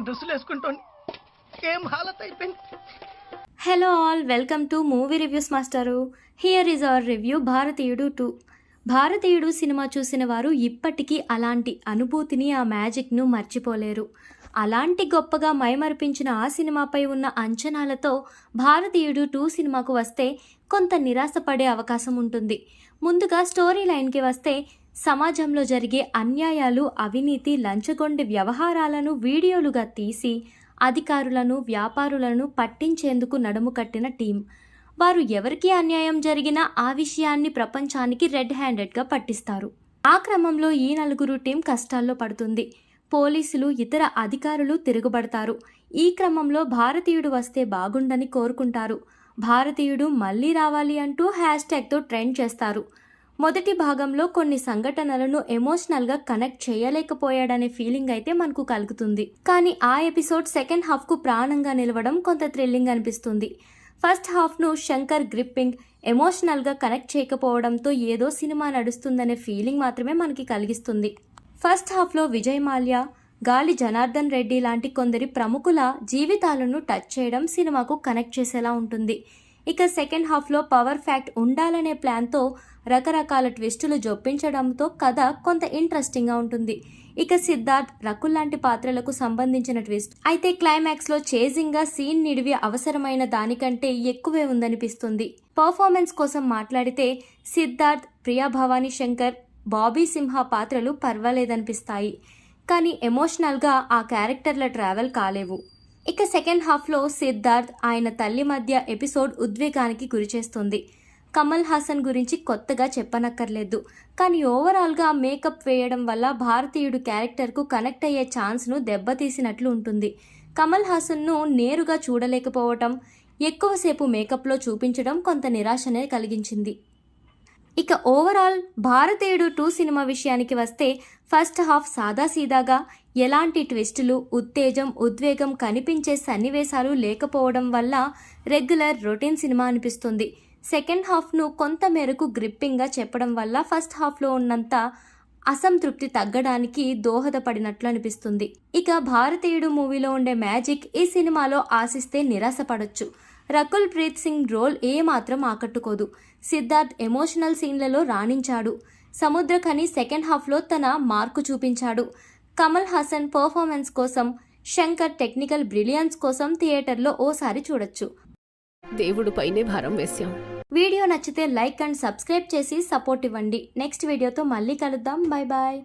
డ్రెస్సులు వేసుకుంటాను ఏం హాలత్ అయిపోయింది. Hello all, welcome to movie reviews master. Here is our review భారతీయుడు 2. భారతీయుడు సినిమా చూసిన వారు ఇప్పటికీ అలాంటి అనుభూతిని, ఆ మ్యాజిక్ను మర్చిపోలేరు. అలాంటి గొప్పగా మైమరిపించిన ఆ సినిమాపై ఉన్న అంచనాలతో భారతీయుడు 2 సినిమాకు వస్తే కొంత నిరాశపడే అవకాశం ఉంటుంది. ముందుగా స్టోరీ లైన్కి వస్తే సమాజంలో జరిగే అన్యాయాలు, అవినీతి, లంచగొండి వ్యవహారాలను వీడియోలుగా తీసి అధికారులను, వ్యాపారులను పట్టించేందుకు నడుము కట్టిన టీం. వారు ఎవరికి అన్యాయం జరిగినా ఆ విషయాన్ని ప్రపంచానికి రెడ్ హ్యాండెడ్గా పట్టిస్తారు. ఆ క్రమంలో ఈ నలుగురు టీం కష్టాల్లో పడుతుంది. పోలీసులు, ఇతర అధికారులు తిరుగుబడతారు. ఈ క్రమంలో భారతీయుడు వస్తే బాగుండని కోరుకుంటారు. భారతీయుడు మళ్ళీ రావాలి అంటూ హ్యాష్ట్యాగ్తో ట్రెండ్ చేస్తారు. మొదటి భాగంలో కొన్ని సంఘటనలను ఎమోషనల్గా కనెక్ట్ చేయలేకపోయాడనే ఫీలింగ్ అయితే మనకు కలుగుతుంది. కానీ ఆ ఎపిసోడ్ సెకండ్ హాఫ్కు ప్రాణంగా నిలవడం కొంత థ్రిల్లింగ్ అనిపిస్తుంది. ఫస్ట్ హాఫ్ను శంకర్ గ్రిప్పింగ్, ఎమోషనల్గా కనెక్ట్ చేయకపోవడంతో ఏదో సినిమా నడుస్తుందనే ఫీలింగ్ మాత్రమే మనకి కలిగిస్తుంది. ఫస్ట్ హాఫ్లో విజయ్ మాల్యా, గాలి జనార్దన్ రెడ్డి లాంటి కొందరి ప్రముఖుల జీవితాలను టచ్ చేయడం సినిమాకు కనెక్ట్ చేసేలా ఉంటుంది. ఇక సెకండ్ హాఫ్లో పవర్ ఫ్యాక్ట్ ఉండాలనే ప్లాన్తో రకరకాల ట్విస్టులు జొప్పించడంతో కథ కొంత ఇంట్రెస్టింగ్గా ఉంటుంది. ఇక సిద్ధార్థ్, రకుల్ లాంటి పాత్రలకు సంబంధించిన ట్విస్ట్ అయితే క్లైమాక్స్లో చేజింగ్గా సీన్ నిడివి అవసరమైన దానికంటే ఎక్కువే ఉందనిపిస్తుంది. పర్ఫార్మెన్స్ కోసం మాట్లాడితే సిద్ధార్థ్, ప్రియా భవానీ శంకర్, బాబీ సింహ పాత్రలు పర్వాలేదనిపిస్తాయి. కానీ ఎమోషనల్గా ఆ క్యారెక్టర్ల ట్రావెల్ కాలేవు. ఇక సెకండ్ హాఫ్లో సిద్ధార్థ్, ఆయన తల్లి మధ్య ఎపిసోడ్ ఉద్వేగానికి గురిచేస్తుంది. కమల్ హాసన్ గురించి కొత్తగా చెప్పనక్కర్లేదు. కానీ ఓవరాల్గా మేకప్ వేయడం వల్ల భారతీయుడు క్యారెక్టర్కు కనెక్ట్ అయ్యే ఛాన్స్ను దెబ్బతీసినట్లు ఉంటుంది. కమల్ హాసన్ను నేరుగా చూడలేకపోవటం, ఎక్కువసేపు మేకప్లో చూపించడం కొంత నిరాశనే కలిగించింది. ఇక ఓవరాల్ భారతీయుడు 2 సినిమా విషయానికి వస్తే ఫస్ట్ హాఫ్ సాదాసీదాగా, ఎలాంటి ట్విస్టులు, ఉత్తేజం, ఉద్వేగం కనిపించే సన్నివేశాలు లేకపోవడం వల్ల రెగ్యులర్ రొటీన్ సినిమా అనిపిస్తుంది. సెకండ్ హాఫ్ను కొంత మేరకు గ్రిప్పింగ్గా చెప్పడం వల్ల ఫస్ట్ హాఫ్లో ఉన్నంత అసంతృప్తి తగ్గడానికి దోహదపడినట్లు అనిపిస్తుంది. ఇక భారతీయుడు మూవీలో ఉండే మ్యాజిక్ ఈ సినిమాలో ఆశిస్తే నిరాశపడొచ్చు. రకుల్ ప్రీత్ సింగ్ రోల్ ఏమాత్రం ఆకట్టుకోదు. సిద్ధార్థ్ ఎమోషనల్ సీన్లలో రాణించాడు. సముద్రఖని సెకండ్ హాఫ్లో తన మార్కు చూపించాడు. కమల్ హాసన్ పర్ఫార్మెన్స్ కోసం, శంకర్ టెక్నికల్ బ్రిలియన్స్ కోసం థియేటర్లో ఓసారి చూడొచ్చు. దేవుడు పైనే భారం వేశాం. వీడియో నచ్చితే లైక్ అండ్ సబ్స్క్రైబ్ చేసి సపోర్ట్ ఇవ్వండి. నెక్స్ట్ వీడియోతో మళ్ళీ కలుద్దాం. Bye bye.